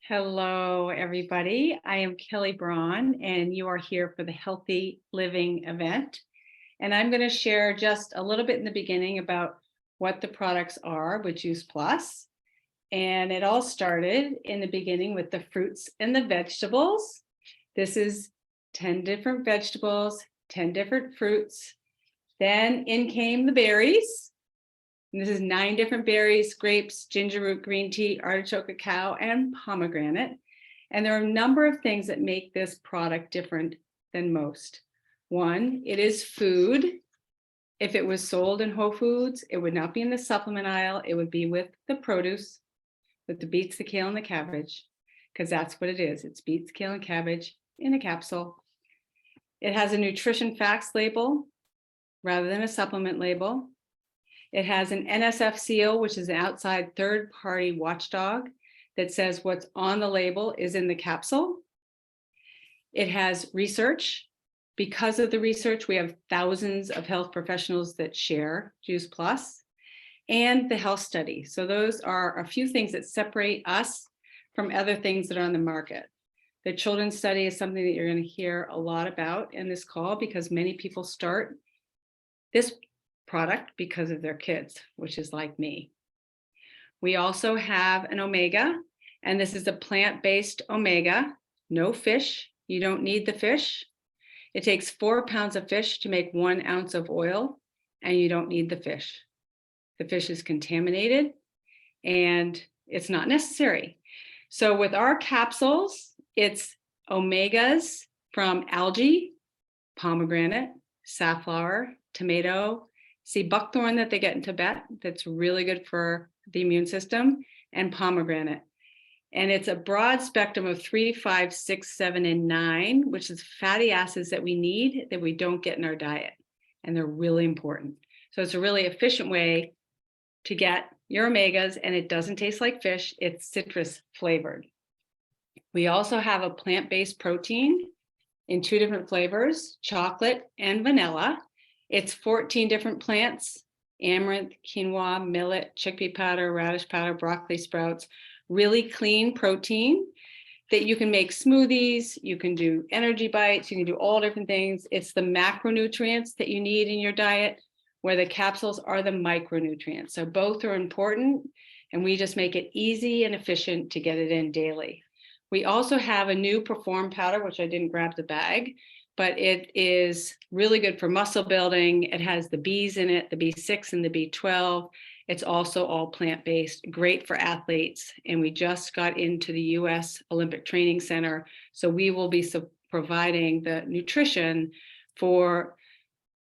Hello, everybody. I am Kelley Braun, and you are here for the Healthy Living event. And I'm going to share just a little bit in the beginning about what the products are with Juice Plus. And it all started in the beginning with the fruits and the vegetables. This is 10 different vegetables, 10 different fruits. Then in came the berries. And this is 9 different berries: grapes, ginger root, green tea, artichoke, cacao, and pomegranate. And there are a number of things that make this product different than most. One, it is food. If it was sold in Whole Foods, it would not be in the supplement aisle. It would be with the produce, with the beets, the kale, and the cabbage, because that's what it is. It's beets, kale, and cabbage in a capsule. It has a nutrition facts label rather than a supplement label. It has an NSF seal, which is an outside third-party watchdog that says what's on the label is in the capsule. It has research. Because of the research, we have thousands of health professionals that share Juice Plus, and the health study. So those are a few things that separate us from other things that are on the market. The children's study is something that you're going to hear a lot about in this call, because many people start this product because of their kids, which is like me. We also have an omega, and this is a plant-based omega, no fish. You don't need the fish. It takes 4 pounds of fish to make 1 ounce of oil, and you don't need the fish. The fish is contaminated and it's not necessary. So with our capsules, it's omegas from algae, pomegranate, safflower, tomato, see buckthorn that they get in Tibet, that's really good for the immune system, and pomegranate. And it's a broad spectrum of 3, 5, 6, 7, and 9, which is fatty acids that we need that we don't get in our diet. And they're really important. So it's a really efficient way to get your omegas, and it doesn't taste like fish. It's citrus flavored. We also have a plant-based protein in 2 different flavors, chocolate and vanilla. It's 14 different plants: amaranth, quinoa, millet, chickpea powder, radish powder, broccoli sprouts. Really clean protein that you can make smoothies, you can do energy bites, you can do all different things. It's the macronutrients that you need in your diet, where the capsules are the micronutrients. So both are important, and we just make it easy and efficient to get it in daily. We also have a new Perform powder, which I didn't grab the bag, but it is really good for muscle building. It has the Bs in it, the B6 and the B12. It's also all plant-based, great for athletes. And we just got into the US Olympic Training Center. So we will be providing the nutrition for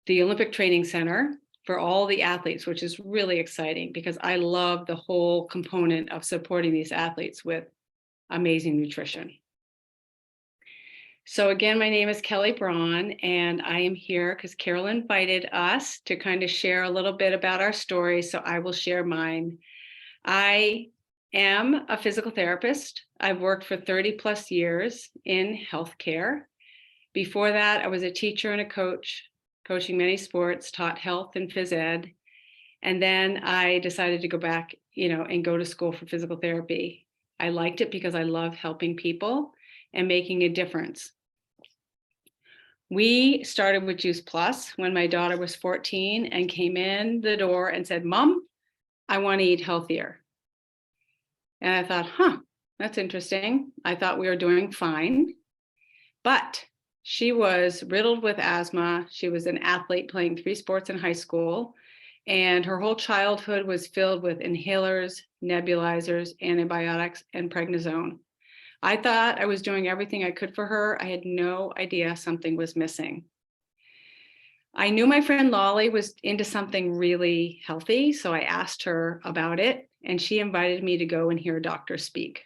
the Olympic Training Center for all the athletes, which is really exciting, because I love the whole component of supporting these athletes with amazing nutrition. So again, my name is Kelley Braun, and I am here because Carol invited us to kind of share a little bit about our story, so I will share mine. I am a physical therapist. I've worked for 30 plus years in healthcare. Before that, I was a teacher and a coach, coaching many sports, taught health and phys ed. And then I decided to go back, and go to school for physical therapy. I liked it because I love helping people and making a difference. We started with Juice Plus when my daughter was 14 and came in the door and said, "Mom, I want to eat healthier." And I thought, that's interesting. I thought we were doing fine, but she was riddled with asthma. She was an athlete playing 3 sports in high school, and her whole childhood was filled with inhalers, nebulizers, antibiotics, and prednisone. I thought I was doing everything I could for her. I had no idea something was missing. I knew my friend Lolly was into something really healthy, so I asked her about it, and she invited me to go and hear a doctor speak.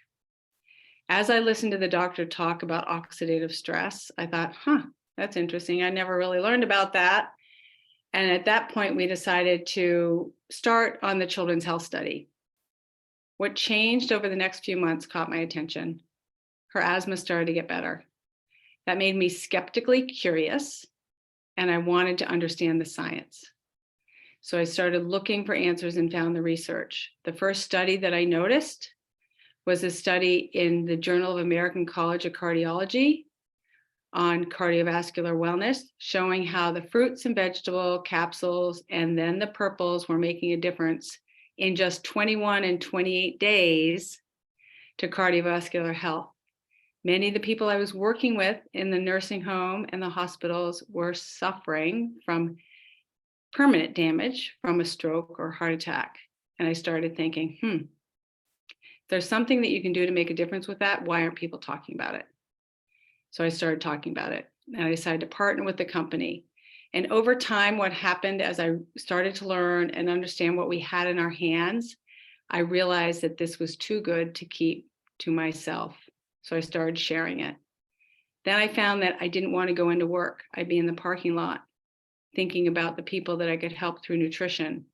As I listened to the doctor talk about oxidative stress, I thought, that's interesting. I never really learned about that. And at that point, we decided to start on the children's health study. What changed over the next few months caught my attention. Her asthma started to get better. That made me skeptically curious, and I wanted to understand the science. So I started looking for answers and found the research. The first study that I noticed was a study in the Journal of American College of Cardiology on cardiovascular wellness, showing how the fruits and vegetable capsules and then the purples were making a difference in just 21 and 28 days to cardiovascular health. Many of the people I was working with in the nursing home and the hospitals were suffering from permanent damage from a stroke or heart attack. And I started thinking, there's something that you can do to make a difference with that. Why aren't people talking about it? So I started talking about it, and I decided to partner with the company. And over time, what happened as I started to learn and understand what we had in our hands, I realized that this was too good to keep to myself. So I started sharing it. Then I found that I didn't want to go into work. I'd be in the parking lot thinking about the people that I could help through nutrition.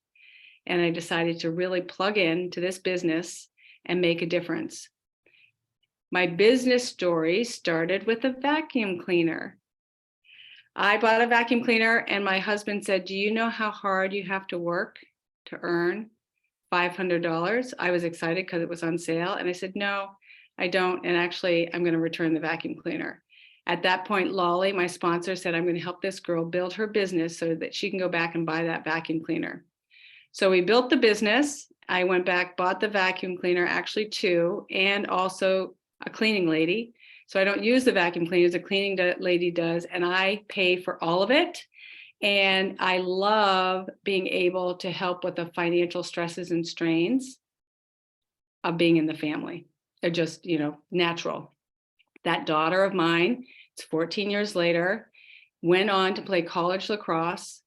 And I decided to really plug into this business and make a difference. My business story started with a vacuum cleaner. I bought a vacuum cleaner and my husband said, "Do you know how hard you have to work to earn $500? I was excited because it was on sale. And I said, "No, I don't. And actually, I'm going to return the vacuum cleaner." At that point, Lolly, my sponsor, said, "I'm going to help this girl build her business so that she can go back and buy that vacuum cleaner." So we built the business. I went back, bought the vacuum cleaner, actually two, and also a cleaning lady. So I don't use the vacuum cleaners, a cleaning lady does, and I pay for all of it. And I love being able to help with the financial stresses and strains of being in the family. They're just, natural. That daughter of mine, it's 14 years later, went on to play college lacrosse.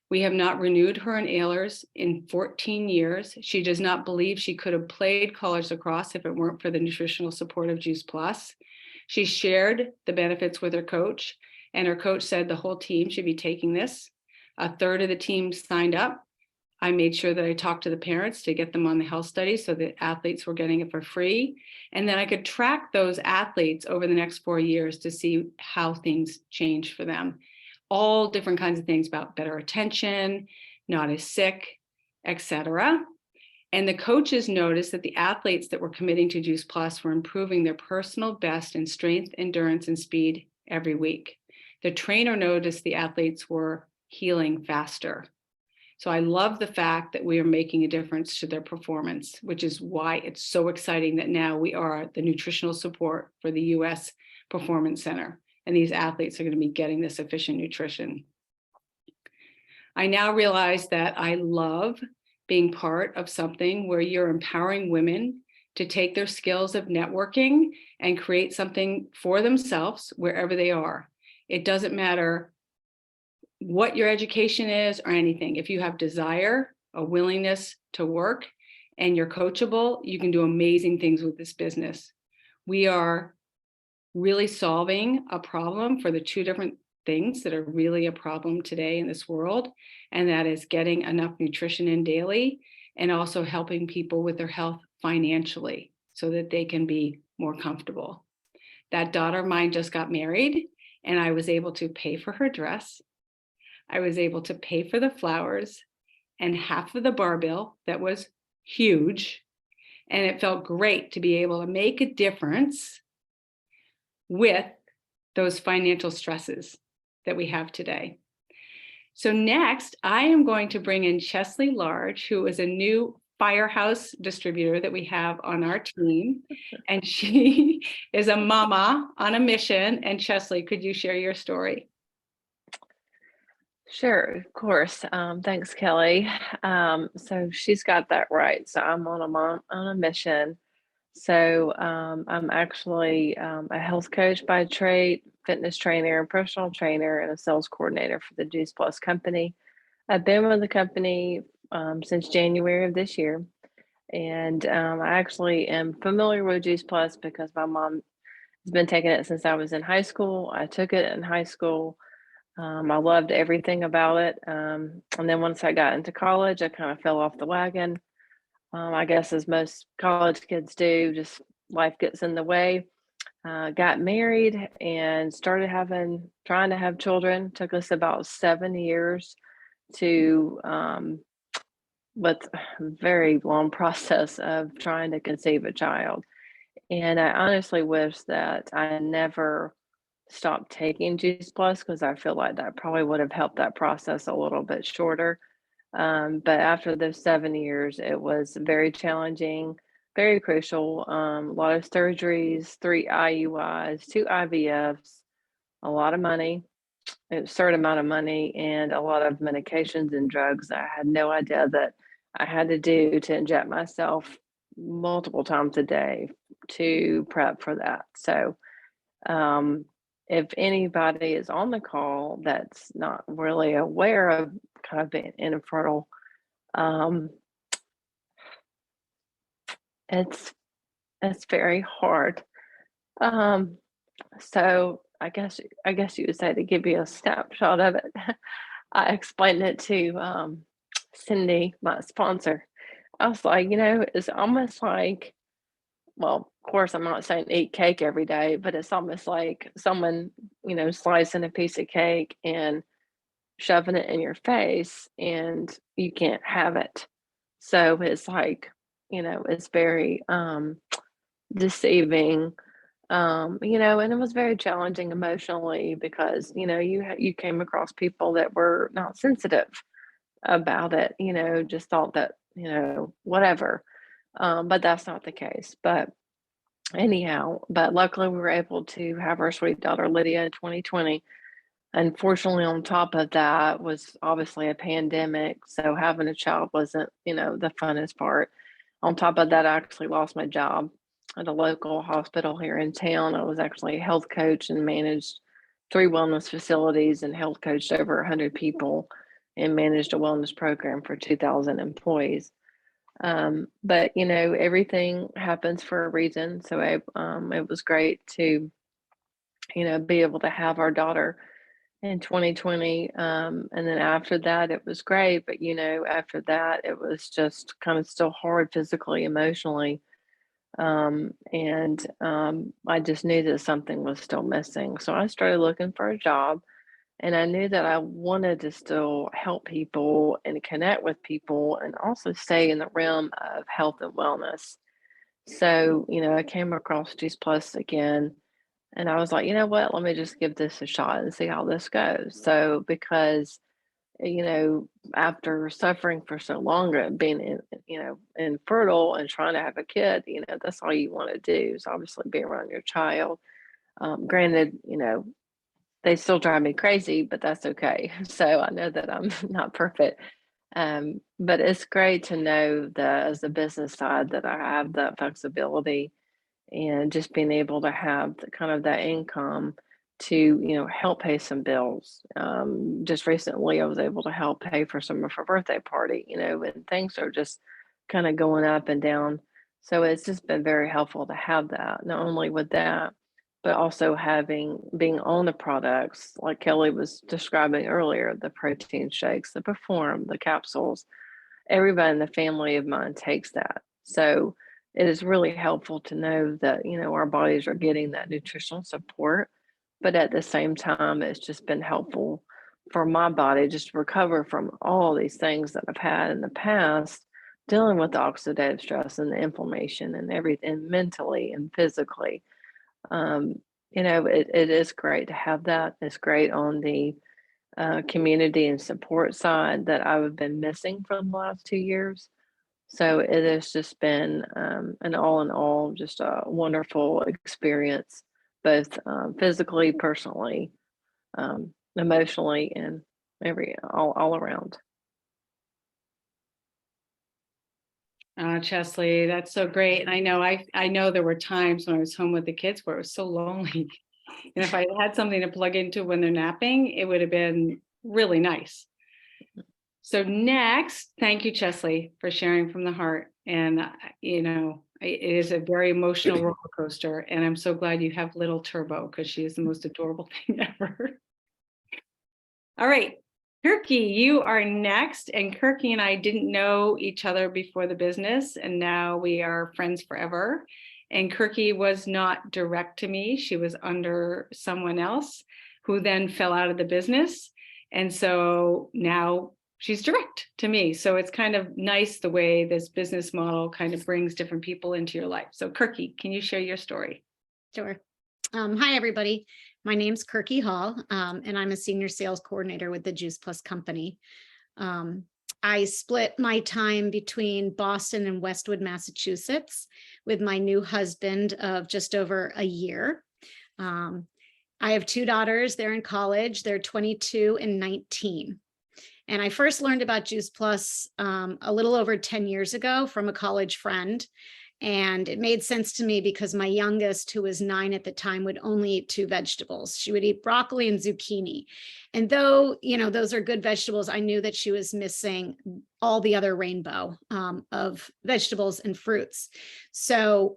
We have not renewed her in Ehlers in 14 years. She does not believe she could have played college lacrosse if it weren't for the nutritional support of Juice Plus. She shared the benefits with her coach, and her coach said the whole team should be taking this. A third of the team signed up. I made sure that I talked to the parents to get them on the health study so that athletes were getting it for free. And then I could track those athletes over the next 4 years to see how things changed for them. All different kinds of things about better attention, not as sick, etc. And the coaches noticed that the athletes that were committing to Juice Plus were improving their personal best in strength, endurance, and speed every week. The trainer noticed the athletes were healing faster. So I love the fact that we are making a difference to their performance, which is why it's so exciting that now we are the nutritional support for the U.S. Performance Center. And these athletes are going to be getting this efficient nutrition. I now realize that I love being part of something where you're empowering women to take their skills of networking and create something for themselves wherever they are. It doesn't matter what your education is or anything. If you have desire, a willingness to work, and you're coachable, you can do amazing things with this business. We are really solving a problem for the two different things that are really a problem today in this world, and that is getting enough nutrition in daily and also helping people with their health financially so that they can be more comfortable. That daughter of mine just got married, and I was able to pay for her dress. I was able to pay for the flowers and half of the bar bill. That was huge. And it felt great to be able to make a difference with those financial stresses that we have today. So next, I am going to bring in Chesley Large, who is a new firehouse distributor that we have on our team. And she is a mama on a mission. And Chesley, could you share your story? Sure, of course. Thanks, Kelly. So she's got that right. So I'm on a mission. So I'm actually a health coach by trade, fitness trainer, personal trainer, and a sales coordinator for the Juice Plus company. I've been with the company since January of this year, and I actually am familiar with Juice Plus because my mom has been taking it since I was in high school. I took it in high school. I loved everything about it. And then once I got into college, I kind of fell off the wagon. I guess as most college kids do, just life gets in the way. Got married and started trying to have children. Took us about 7 years to, with a very long process of trying to conceive a child. And I honestly wish that I never stopped taking Juice Plus because I feel like that probably would have helped that process a little bit shorter. But after those 7 years, it was very challenging, very crucial. A lot of surgeries, 3 IUIs, 2 IVFs, a lot of money, an absurd amount of money, and a lot of medications and drugs that I had no idea that I had to do to inject myself multiple times a day to prep for that. So, um, if anybody is on the call that's not really aware of kind of being infertile, um, it's it's very hard. Um, so I guess you would say, to give you a snapshot of it, I explained it to Cindy, my sponsor. I was like, it's almost like, well, of course, I'm not saying eat cake every day, but it's almost like someone, slicing a piece of cake and shoving it in your face and you can't have it. So it's like, it's very deceiving, and it was very challenging emotionally because, you came across people that were not sensitive about it, just thought that, whatever. But that's not the case. But anyhow, but luckily we were able to have our sweet daughter Lydia in 2020. Unfortunately, on top of that was obviously a pandemic, so having a child wasn't, the funnest part. On top of that, I actually lost my job at a local hospital here in town. I was actually a health coach and managed 3 wellness facilities and health coached over 100 people and managed a wellness program for 2,000 employees. But everything happens for a reason. So it was great to, be able to have our daughter in 2020. And then after that, it was great. But, after that, it was just kind of still hard physically, emotionally. And I just knew that something was still missing. So I started looking for a job. And I knew that I wanted to still help people and connect with people and also stay in the realm of health and wellness. So, I came across Juice Plus again and I was like, you know what? Let me just give this a shot and see how this goes. So, because, you know, after suffering for so long and being infertile and trying to have a kid, that's all you want to do is obviously be around your child. Granted, they still drive me crazy, but that's okay. So I know that I'm not perfect. But it's great to know that as a business side that I have that flexibility and just being able to have kind of that income to help pay some bills. Just recently I was able to help pay for some of her birthday party, and things are just kind of going up and down. So it's just been very helpful to have that, not only with that, but also having being on the products like Kelly was describing earlier, the protein shakes, the perform, the capsules. Everybody in the family of mine takes that. So it is really helpful to know that, our bodies are getting that nutritional support. But at the same time, it's just been helpful for my body just to recover from all these things that I've had in the past, dealing with the oxidative stress and the inflammation and everything mentally and physically. Um, it is great to have that. It's great on the community and support side that I've been missing for the last 2 years. So it has just been an all in all, just a wonderful experience, both physically, personally, emotionally, and all around. Chesley, that's so great. And I know there were times when I was home with the kids where it was so lonely. And if I had something to plug into when they're napping, it would have been really nice. So next, thank you, Chesley, for sharing from the heart. And, it is a very emotional roller coaster. And I'm so glad you have little Turbo because she is the most adorable thing ever. All right, Kirke, you are next. And Kirke and I didn't know each other before the business, and now we are friends forever. And Kirke was not direct to me. She was under someone else who then fell out of the business. And so now she's direct to me. So it's kind of nice the way this business model kind of brings different people into your life. So Kirke, can you share your story? Sure. Hi, everybody. My name's Kirke Hall, and I'm a senior sales coordinator with the Juice Plus company. I split my time between Boston and Westwood, Massachusetts, with my new husband of just over a year. I have two daughters. They're in college. They're 22 and 19. And I first learned about Juice Plus a little over 10 years ago from a college friend. And it made sense to me because my youngest, who was 9 at the time, would only eat 2 vegetables. She would eat broccoli and zucchini. And though, those are good vegetables, I knew that she was missing all the other rainbow of vegetables and fruits. So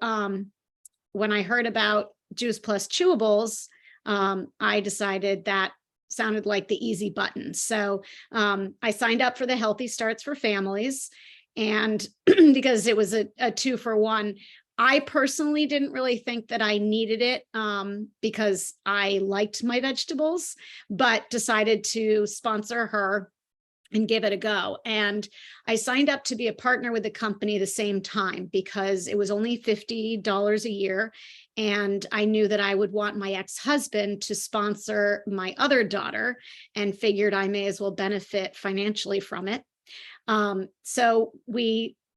when I heard about Juice Plus chewables, I decided that sounded like the easy button. So I signed up for the Healthy Starts for Families. And because it was a 2-for-1, I personally didn't really think that I needed it because I liked my vegetables, but decided to sponsor her and give it a go. And I signed up to be a partner with the company the same time because it was only $50 a year. And I knew that I would want my ex-husband to sponsor my other daughter and figured I may as well benefit financially from it. So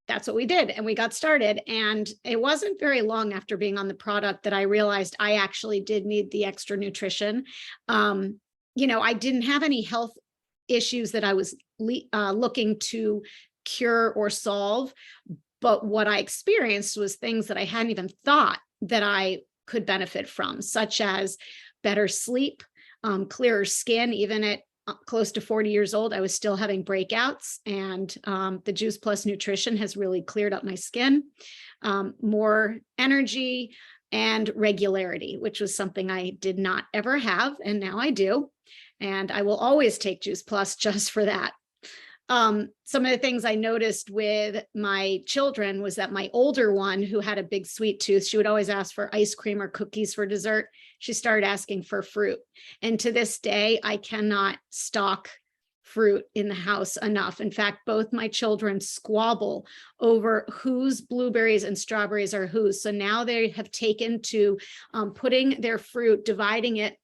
that's what we did, and we got started. And it wasn't very long after being on the product that I realized I actually did need the extra nutrition. I didn't have any health issues that I was looking to cure or solve, but what I experienced was things that I hadn't even thought that I could benefit from, such as better sleep, clearer skin. Even at close to 40 years old, I was still having breakouts, and the Juice Plus nutrition has really cleared up my skin, more energy and regularity, which was something I did not ever have, and now I do. And I will always take Juice Plus just for that. Some of the things I noticed with my children was that my older one, who had a big sweet tooth, she would always ask for ice cream or cookies for dessert. She started asking for fruit. And to this day, I cannot stock fruit in the house enough. In fact, both my children squabble over whose blueberries and strawberries are whose. So now they have taken to putting their fruit, dividing it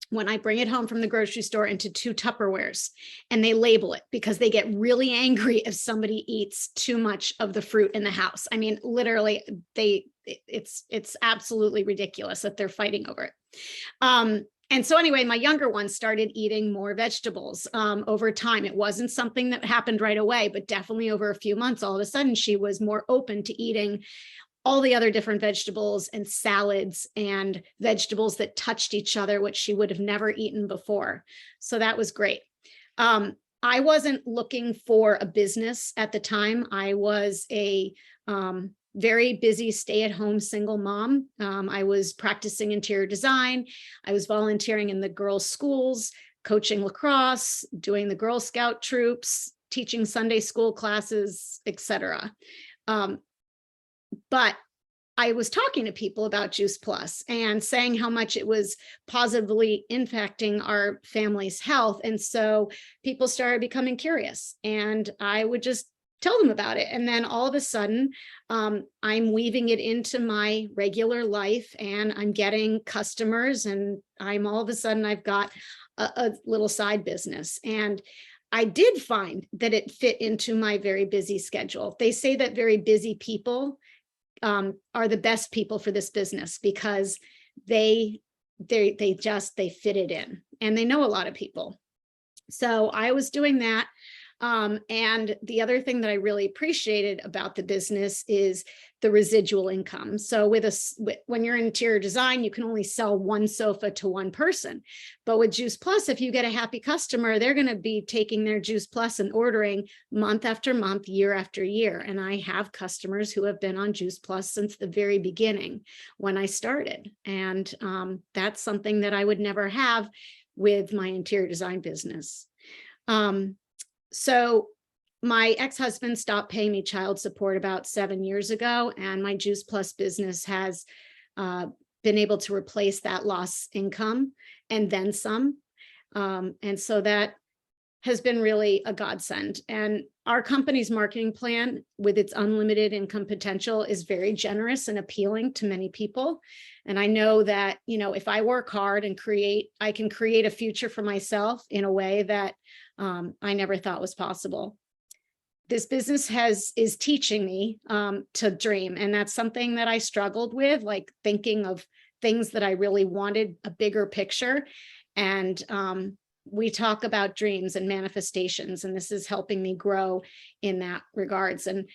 when I bring it home from the grocery store into 2 Tupperwares, and they label it because they get really angry if somebody eats too much of the fruit in the house. I mean, literally, it's absolutely ridiculous that they're fighting over it. And so anyway, my younger one started eating more vegetables over time. It wasn't something that happened right away, but definitely over a few months, all of a sudden she was more open to eating all the other different vegetables and salads and vegetables that touched each other, which she would have never eaten before. So that was great. I wasn't looking for a business at the time. I was a very busy stay-at-home single mom. I was practicing interior design. I was volunteering in the girls' schools, coaching lacrosse, doing the Girl Scout troops, teaching Sunday school classes, etc. But I was talking to people about Juice Plus and saying how much it was positively impacting our family's health. And so people started becoming curious, and I would just tell them about it. And then all of a sudden, I'm weaving it into my regular life, and I'm getting customers, and all of a sudden I've got a little side business. And I did find that it fit into my very busy schedule. They say that very busy people are the best people for this business because they fit it in, and they know a lot of people. So I was doing that. And the other thing that I really appreciated about the business is the residual income. So when you're in interior design, you can only sell one sofa to one person. But with Juice Plus, if you get a happy customer, they're going to be taking their Juice Plus and ordering month after month, year after year. And I have customers who have been on Juice Plus since the very beginning when I started. And that's something that I would never have with my interior design business. So my ex-husband stopped paying me child support about 7 years ago, and my Juice Plus business has been able to replace that lost income and then some. And so that has been really a godsend. And our company's marketing plan with its unlimited income potential is very generous and appealing to many people. And I know that, if I work hard and I can create a future for myself in a way that I never thought was possible. This business is teaching me to dream. And that's something that I struggled with, like thinking of things that I really wanted, a bigger picture. And we talk about dreams and manifestations, and this is helping me grow in that regards. And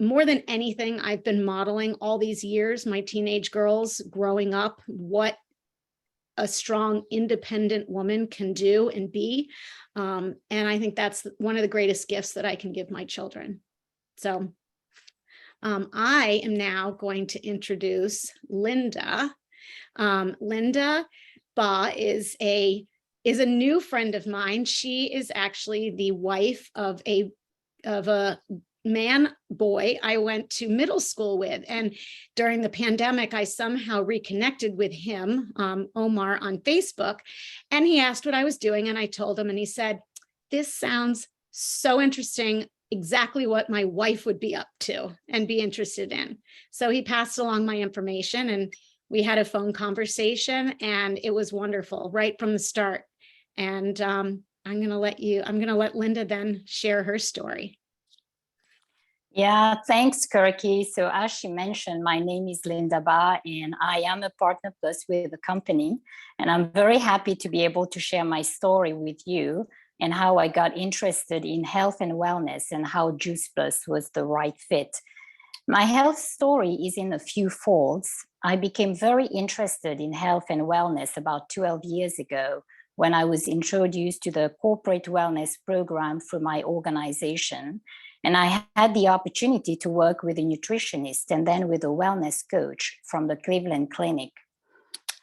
more than anything, I've been modeling all these years, my teenage girls growing up, what a strong, independent woman can do and be. And I think that's one of the greatest gifts that I can give my children. So I am now going to introduce Linda. Linda Ba is a new friend of mine. She is actually the wife of a man boy I went to middle school with. And during the pandemic, I somehow reconnected with him, Omar, on Facebook. And he asked what I was doing. And I told him, and he said, "This sounds so interesting. Exactly what my wife would be up to and be interested in." So he passed along my information, and we had a phone conversation, and it was wonderful right from the start. And I'm going to let Linda then share her story. Yeah, thanks, Kirke. So as she mentioned, my name is Linda Ba, and I am a partner plus with the company. And I'm very happy to be able to share my story with you and how I got interested in health and wellness and how Juice Plus was the right fit. My health story is in a few folds. I became very interested in health and wellness about 12 years ago when I was introduced to the corporate wellness program through my organization. And I had the opportunity to work with a nutritionist and then with a wellness coach from the Cleveland Clinic.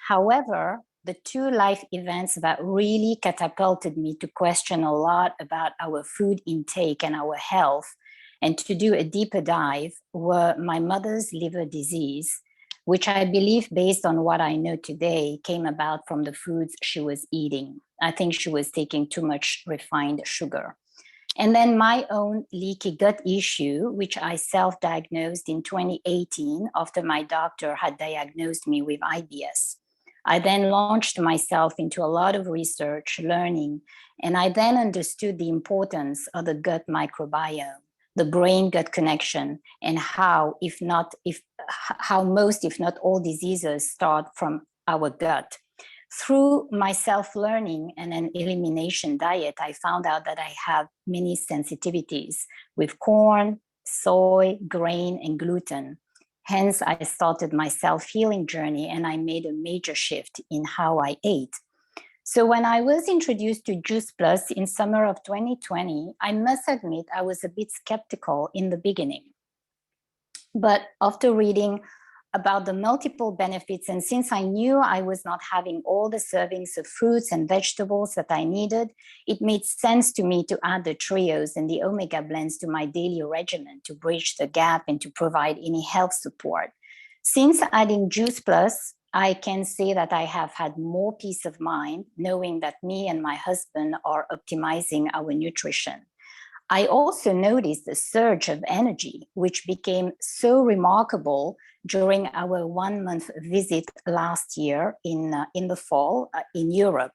However, the two life events that really catapulted me to question a lot about our food intake and our health and to do a deeper dive were my mother's liver disease, which I believe, based on what I know today, came about from the foods she was eating. I think she was taking too much refined sugar. And then my own leaky gut issue, which I self-diagnosed in 2018 after my doctor had diagnosed me with IBS. I then launched myself into a lot of research, learning, and I then understood the importance of the gut microbiome, the brain-gut connection, and how most, if not all, diseases start from our gut. Through my self-learning and an elimination diet, I found out that I have many sensitivities with corn, soy, grain, and gluten. Hence, I started my self-healing journey, and I made a major shift in how I ate. So when I was introduced to Juice Plus in summer of 2020, I must admit I was a bit skeptical in the beginning. But after reading about the multiple benefits, and since I knew I was not having all the servings of fruits and vegetables that I needed, it made sense to me to add the trios and the omega blends to my daily regimen to bridge the gap and to provide any health support. Since adding Juice Plus, I can say that I have had more peace of mind knowing that me and my husband are optimizing our nutrition. I also noticed a surge of energy, which became so remarkable during our 1-month visit last year in the fall in Europe.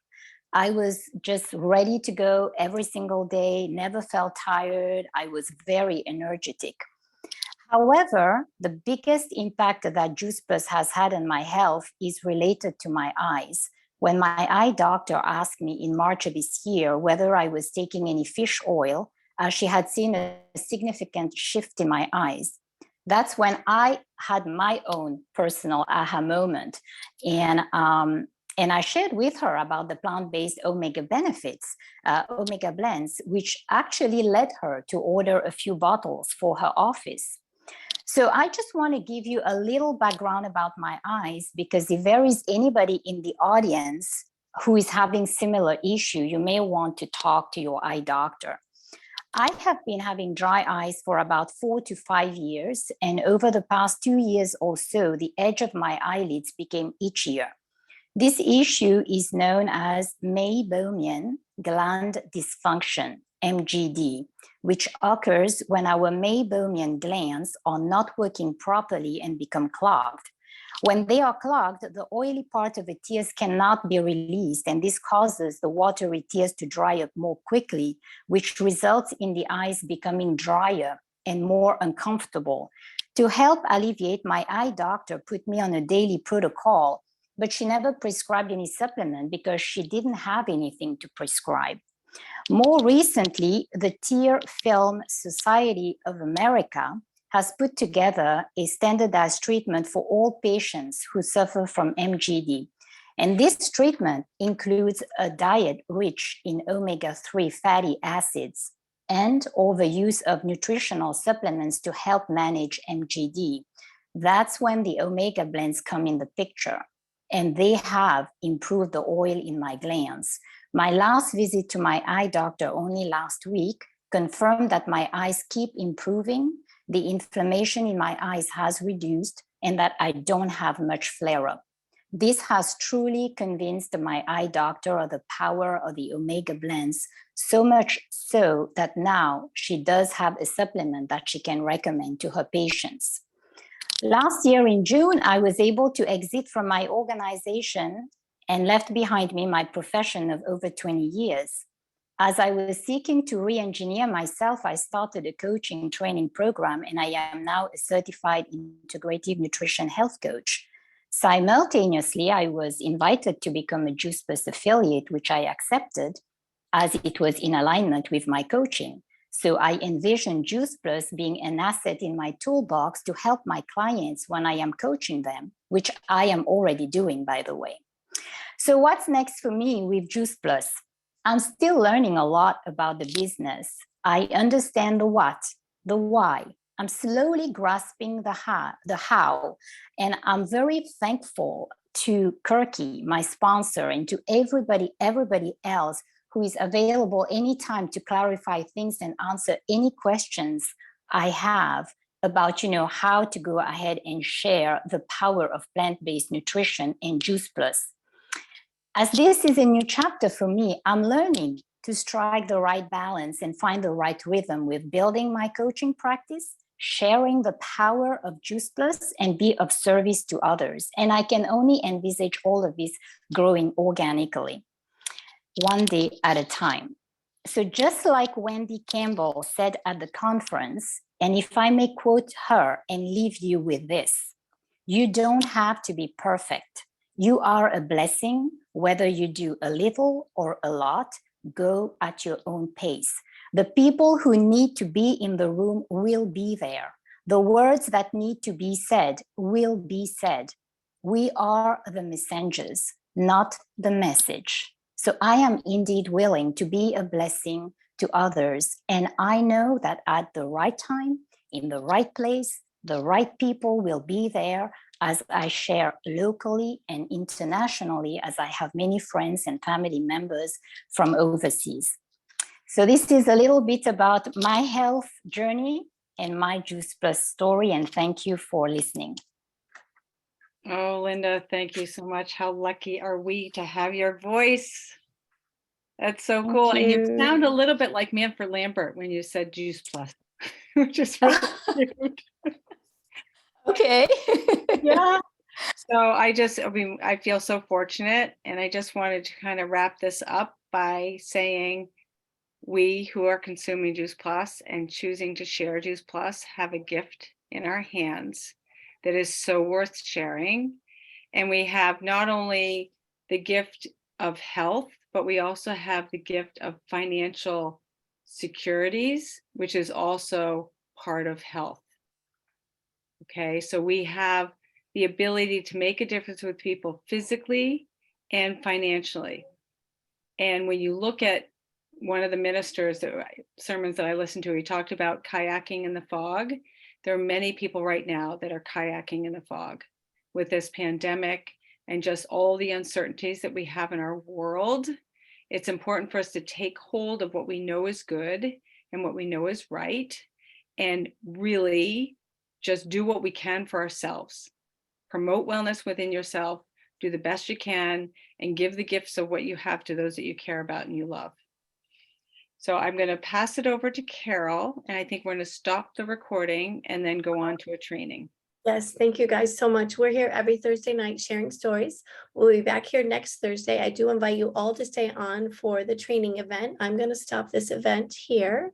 I was just ready to go every single day, never felt tired. I was very energetic. However, the biggest impact that Juice Plus has had on my health is related to my eyes. When my eye doctor asked me in March of this year whether I was taking any fish oil, she had seen a significant shift in my eyes. That's when I had my own personal aha moment. And I shared with her about the plant-based omega benefits, omega blends, which actually led her to order a few bottles for her office. So I just want to give you a little background about my eyes, because if there is anybody in the audience who is having similar issue, you may want to talk to your eye doctor. I have been having dry eyes for about 4 to 5 years, and over the past 2 years or so, the edge of my eyelids became itchier. This issue is known as Meibomian gland dysfunction, MGD, which occurs when our meibomian glands are not working properly and become clogged. When they are clogged, the oily part of the tears cannot be released, and this causes the watery tears to dry up more quickly, which results in the eyes becoming drier and more uncomfortable. To help alleviate, my eye doctor put me on a daily protocol, but she never prescribed any supplement because she didn't have anything to prescribe. More recently, the Tear Film Society of America has put together a standardized treatment for all patients who suffer from MGD. And this treatment includes a diet rich in omega-3 fatty acids and or the use of nutritional supplements to help manage MGD. That's when the omega blends come in the picture, and they have improved the oil in my glands. My last visit to my eye doctor only last week confirmed that my eyes keep improving, the inflammation in my eyes has reduced, and that I don't have much flare-up. This has truly convinced my eye doctor of the power of the omega blends, so much so that now she does have a supplement that she can recommend to her patients. Last year in June, I was able to exit from my organization and left behind me my profession of over 20 years. As I was seeking to re-engineer myself, I started a coaching training program, and I am now a certified integrative nutrition health coach. Simultaneously, I was invited to become a Juice Plus affiliate, which I accepted as it was in alignment with my coaching. So I envision Juice Plus being an asset in my toolbox to help my clients when I am coaching them, which I am already doing, by the way. So what's next for me with Juice Plus? I'm still learning a lot about the business. I understand the what, the why. I'm slowly grasping the how, and I'm very thankful to Kirke, my sponsor, and to everybody else who is available anytime to clarify things and answer any questions I have about, how to go ahead and share the power of plant-based nutrition and Juice Plus. As this is a new chapter for me, I'm learning to strike the right balance and find the right rhythm with building my coaching practice, sharing the power of Juice Plus, and be of service to others. And I can only envisage all of this growing organically, one day at a time. So just like Wendy Campbell said at the conference, and if I may quote her and leave you with this, you don't have to be perfect. You are a blessing, whether you do a little or a lot, go at your own pace. The people who need to be in the room will be there. The words that need to be said will be said. We are the messengers, not the message. So I am indeed willing to be a blessing to others. And I know that at the right time, in the right place, the right people will be there as I share locally and internationally, as I have many friends and family members from overseas. So this is a little bit about my health journey and my Juice Plus story, and thank you for listening. Oh, Linda, thank you so much. How lucky are we to have your voice? That's so cool. And you sound a little bit like Manfred Lambert when you said Juice Plus, which is really cute. Okay. Yeah. So I feel so fortunate, and I just wanted to kind of wrap this up by saying we who are consuming Juice Plus and choosing to share Juice Plus have a gift in our hands that is so worth sharing. And we have not only the gift of health, but we also have the gift of financial securities, which is also part of health. Okay, so we have the ability to make a difference with people physically and financially. And when you look at one of the ministers, sermons that I listened to, he talked about kayaking in the fog. There are many people right now that are kayaking in the fog with this pandemic and just all the uncertainties that we have in our world. It's important for us to take hold of what we know is good and what we know is right, and really just do what we can for ourselves. Promote wellness within yourself, do the best you can, and give the gifts of what you have to those that you care about and you love. So I'm going to pass it over to Carol, and I think we're going to stop the recording and then go on to a training. Yes, thank you guys so much. We're here every Thursday night sharing stories. We'll be back here next Thursday. I do invite you all to stay on for the training event. I'm going to stop this event here.